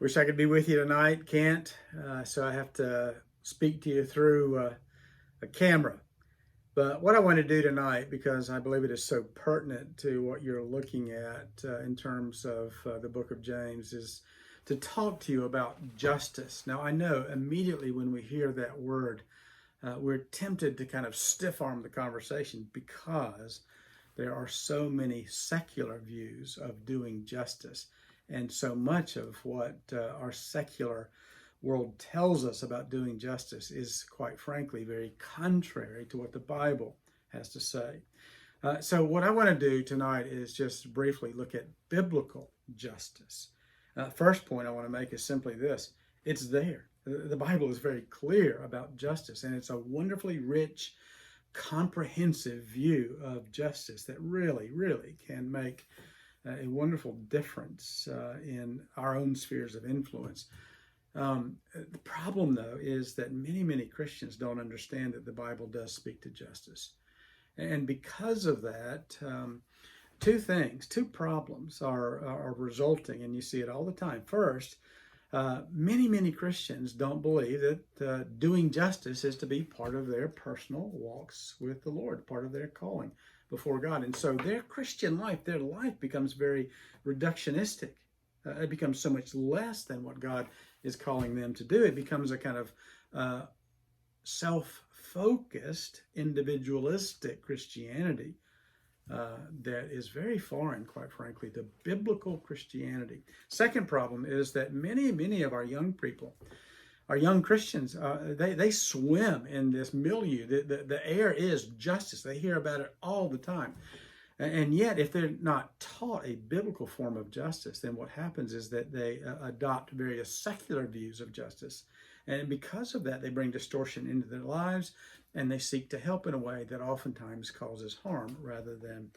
Wish I could be with you tonight, can't. So I have to speak to you through a camera. But what I want to do tonight, because I believe it is so pertinent to what you're looking at in terms of the book of James, is to talk to you about justice. Now, I know immediately when we hear that word, we're tempted to kind of stiff arm the conversation because there are so many secular views of doing justice. And so much of what our secular world tells us about doing justice is, quite frankly, very contrary to what the Bible has to say. So, what I want to do tonight is just briefly look at biblical justice. First point I want to make is simply this: it's there. The Bible is very clear about justice, and it's a wonderfully rich, comprehensive view of justice that really, really can make a wonderful difference in our own spheres of influence. The problem, though, is that many, many Christians don't understand that the Bible does speak to justice. And because of that, two problems are resulting, and you see it all the time. First, many, many Christians don't believe that doing justice is to be part of their personal walks with the Lord, part of their calling before God. And so their Christian life, their life becomes very reductionistic. It becomes so much less than what God is calling them to do. It becomes a kind of self-focused, individualistic Christianity that is very foreign, quite frankly, to biblical Christianity. Second problem is that many of our young people, our young Christians, they swim in this milieu. The air is justice. They hear about it all the time. And yet, if they're not taught a biblical form of justice, then what happens is that they adopt various secular views of justice. And because of that, they bring distortion into their lives, and they seek to help in a way that oftentimes causes harm rather than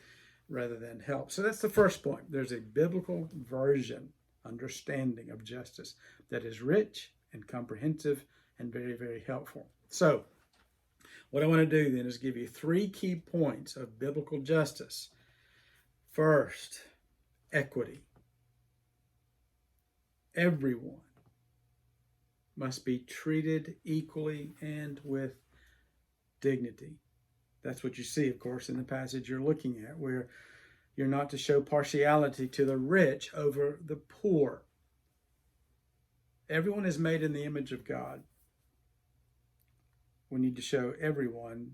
help. So that's the first point. There's a biblical version, understanding of justice that is rich and comprehensive and very, very helpful. So what I want to do then is give you 3 key points of biblical justice. First, equity. Everyone must be treated equally and with dignity. That's what you see, of course, in the passage you're looking at, where you're not to show partiality to the rich over the poor. Everyone is made in the image of God. We need to show everyone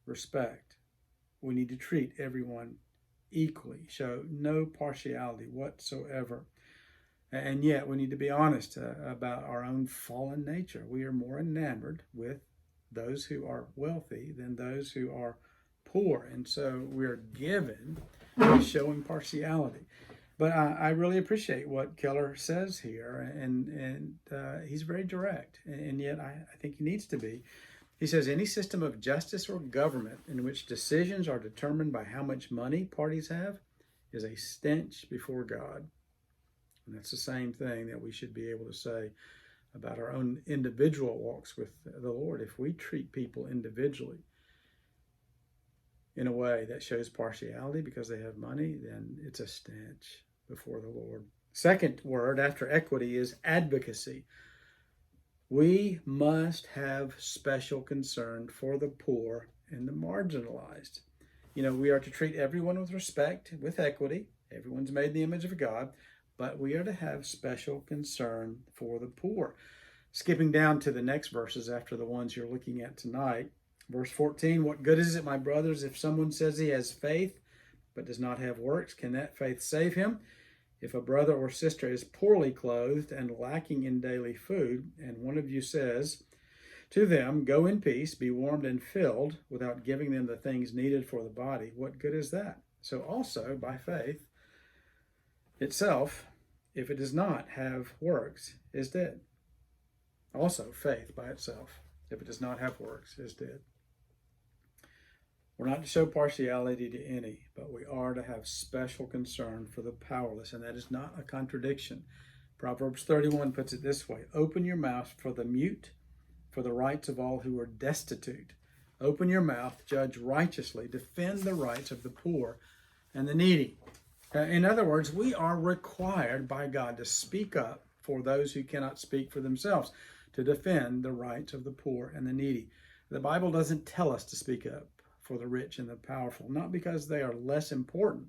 respect. We need to treat everyone equally, show no partiality whatsoever. And yet we need to be honest about our own fallen nature. We are more enamored with those who are wealthy than those who are poor. And so we're given showing partiality. But I really appreciate what Keller says here, and he's very direct, and yet I think he needs to be. He says, any system of justice or government in which decisions are determined by how much money parties have is a stench before God. And that's the same thing that we should be able to say about our own individual walks with the Lord. If we treat people individually in a way that shows partiality because they have money, then it's a stench before the Lord. Second word after equity is advocacy. We must have special concern for the poor and the marginalized. We are to treat everyone with respect, with equity. Everyone's made in the image of God, but we are to have special concern for the poor. Skipping down to the next verses after the ones you're looking at tonight. Verse 14, what good is it, my brothers, if someone says he has faith but does not have works? Can that faith save him? If a brother or sister is poorly clothed and lacking in daily food, and one of you says to them, go in peace, be warmed and filled, without giving them the things needed for the body, what good is that? So also, by faith itself, if it does not have works, is dead. Also, faith by itself, if it does not have works, is dead. We're not to show partiality to any, but we are to have special concern for the powerless, and that is not a contradiction. Proverbs 31 puts it this way: open your mouth for the mute, for the rights of all who are destitute. Open your mouth, judge righteously, defend the rights of the poor and the needy. In other words, we are required by God to speak up for those who cannot speak for themselves, to defend the rights of the poor and the needy. The Bible doesn't tell us to speak up for the rich and the powerful, not because they are less important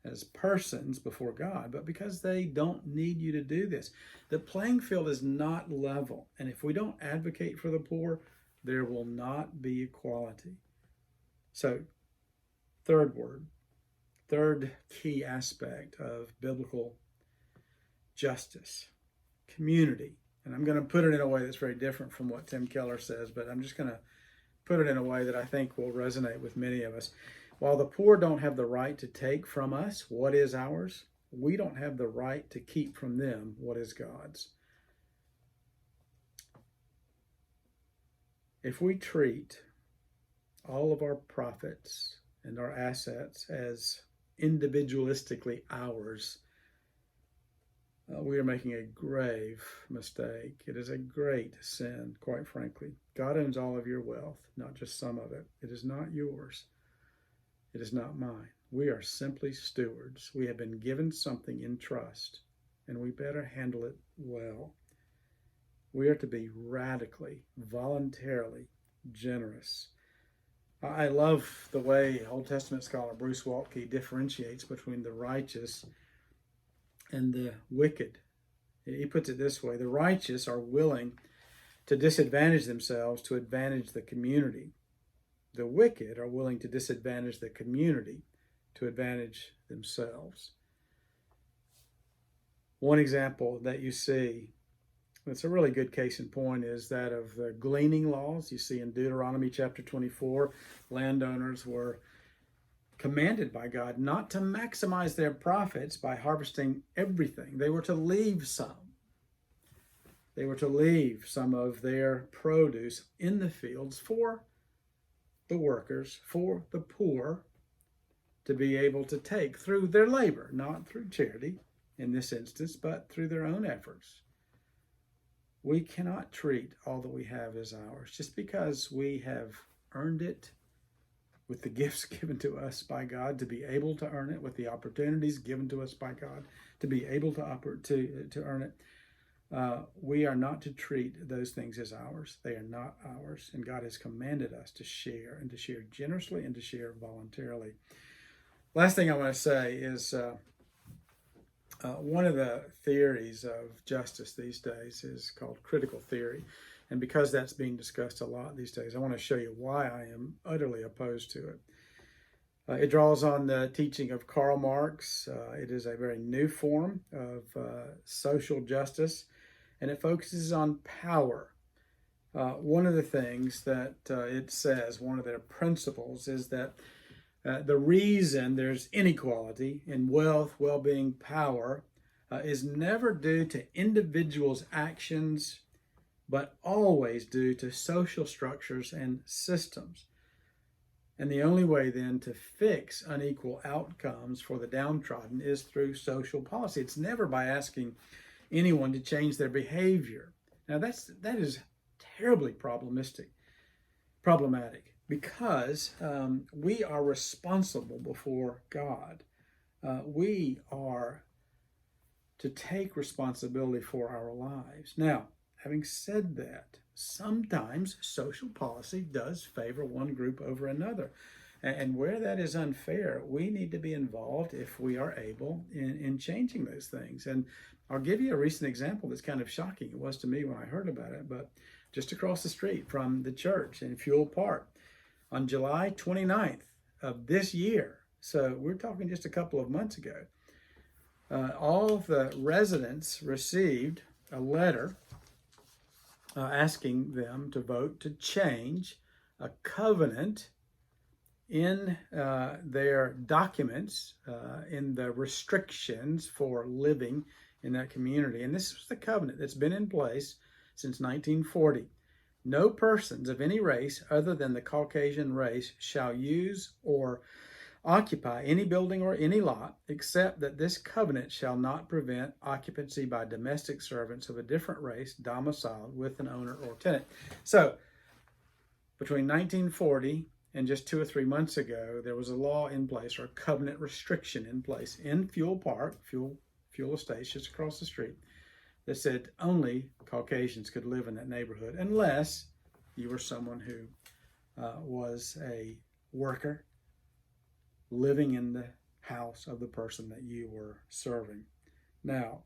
as persons before God, but because they don't need you to do this. The playing field is not level, and if we don't advocate for the poor, there will not be equality. So, third key aspect of biblical justice, community. And I'm going to put it in a way that's very different from what Tim Keller says, but I'm just going to put it in a way that I think will resonate with many of us. While the poor don't have the right to take from us what is ours, we don't have the right to keep from them what is God's. If we treat all of our profits and our assets as individualistically ours, we are making a grave mistake. It is a great sin, quite frankly. God owns all of your wealth, not just some of it. It is not yours. It is not mine. We are simply stewards. We have been given something in trust, and we better handle it well. We are to be radically, voluntarily generous. I love the way Old Testament scholar Bruce Waltke differentiates between the righteous and the wicked. He puts it this way: the righteous are willing to disadvantage themselves to advantage the community. The wicked are willing to disadvantage the community to advantage themselves. One example that you see, it's a really good case in point, is that of the gleaning laws. You see in Deuteronomy chapter 24, landowners were commanded by God not to maximize their profits by harvesting everything. They were to leave some. They were to leave some of their produce in the fields for the workers, for the poor, to be able to take through their labor, not through charity in this instance, but through their own efforts. We cannot treat all that we have as ours just because we have earned it with the gifts given to us by God to be able to earn it, with the opportunities given to us by God to be able to earn it. We are not to treat those things as ours. They are not ours. And God has commanded us to share, and to share generously, and to share voluntarily. Last thing I want to say is one of the theories of justice these days is called critical theory. And because that's being discussed a lot these days, I want to show you why I am utterly opposed to it. It draws on the teaching of Karl Marx. It is a very new form of social justice, and it focuses on power. One of the things that it says, one of their principles, is that the reason there's inequality in wealth, well-being, power is never due to individuals' actions, but always due to social structures and systems. And the only way then to fix unequal outcomes for the downtrodden is through social policy. It's never by asking anyone to change their behavior. Now that is terribly problematic, because we are responsible before God. We are to take responsibility for our lives. Now, having said that, sometimes social policy does favor one group over another. And where that is unfair, we need to be involved if we are able in changing those things. And I'll give you a recent example that's kind of shocking. It was to me when I heard about it, but just across the street from the church in Fuel Park on July 29th of this year, so we're talking just a couple of months ago, all of the residents received a letter asking them to vote to change a covenant in their documents, in the restrictions for living in that community. And this was the covenant that's been in place since 1940. No persons of any race other than the Caucasian race shall use or occupy any building or any lot, except that this covenant shall not prevent occupancy by domestic servants of a different race domiciled with an owner or tenant. So, between 1940 and just 2 or 3 months ago, there was a law in place, or a covenant restriction in place in Fuel Park, Fuel Estates, just across the street, that said only Caucasians could live in that neighborhood unless you were someone who was a worker living in the house of the person that you were serving. Now,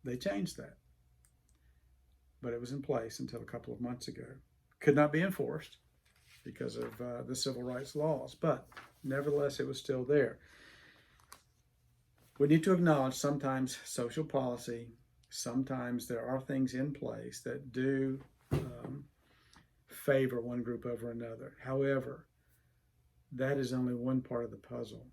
they changed that, but it was in place until a couple of months ago. Could not be enforced because of the civil rights laws, but nevertheless, it was still there. We need to acknowledge sometimes social policy, sometimes there are things in place that do favor one group over another. However, that is only one part of the puzzle.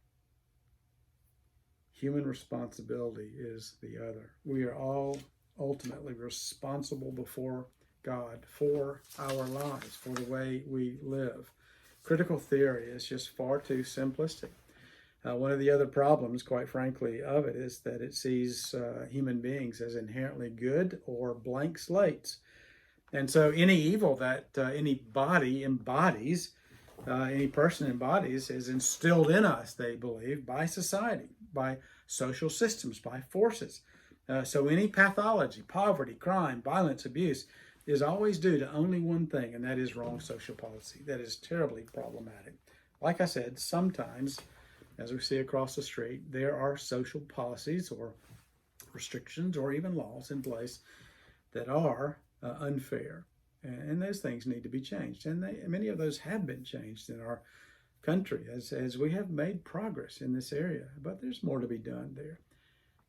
Human responsibility is the other. We are all ultimately responsible before God for our lives, for the way we live. Critical theory is just far too simplistic. One of the other problems, quite frankly, of it is that it sees human beings as inherently good or blank slates. And so any evil that any body embodies, any person embodies, is instilled in us, they believe, by society, by social systems, by forces. So any pathology, poverty, crime, violence, abuse is always due to only one thing, and that is wrong social policy. That is terribly problematic. Like I said, sometimes, as we see across the street, there are social policies or restrictions or even laws in place that are unfair. And those things need to be changed. And many of those have been changed in our country as we have made progress in this area. But there's more to be done there.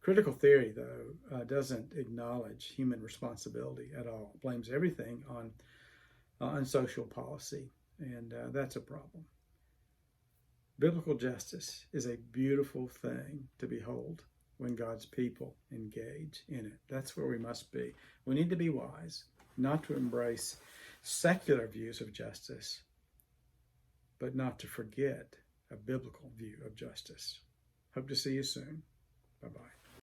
Critical theory, though, doesn't acknowledge human responsibility at all. It blames everything on social policy, and that's a problem. Biblical justice is a beautiful thing to behold when God's people engage in it. That's where we must be. We need to be wise, not to embrace secular views of justice, but not to forget a biblical view of justice. Hope to see you soon. Bye-bye.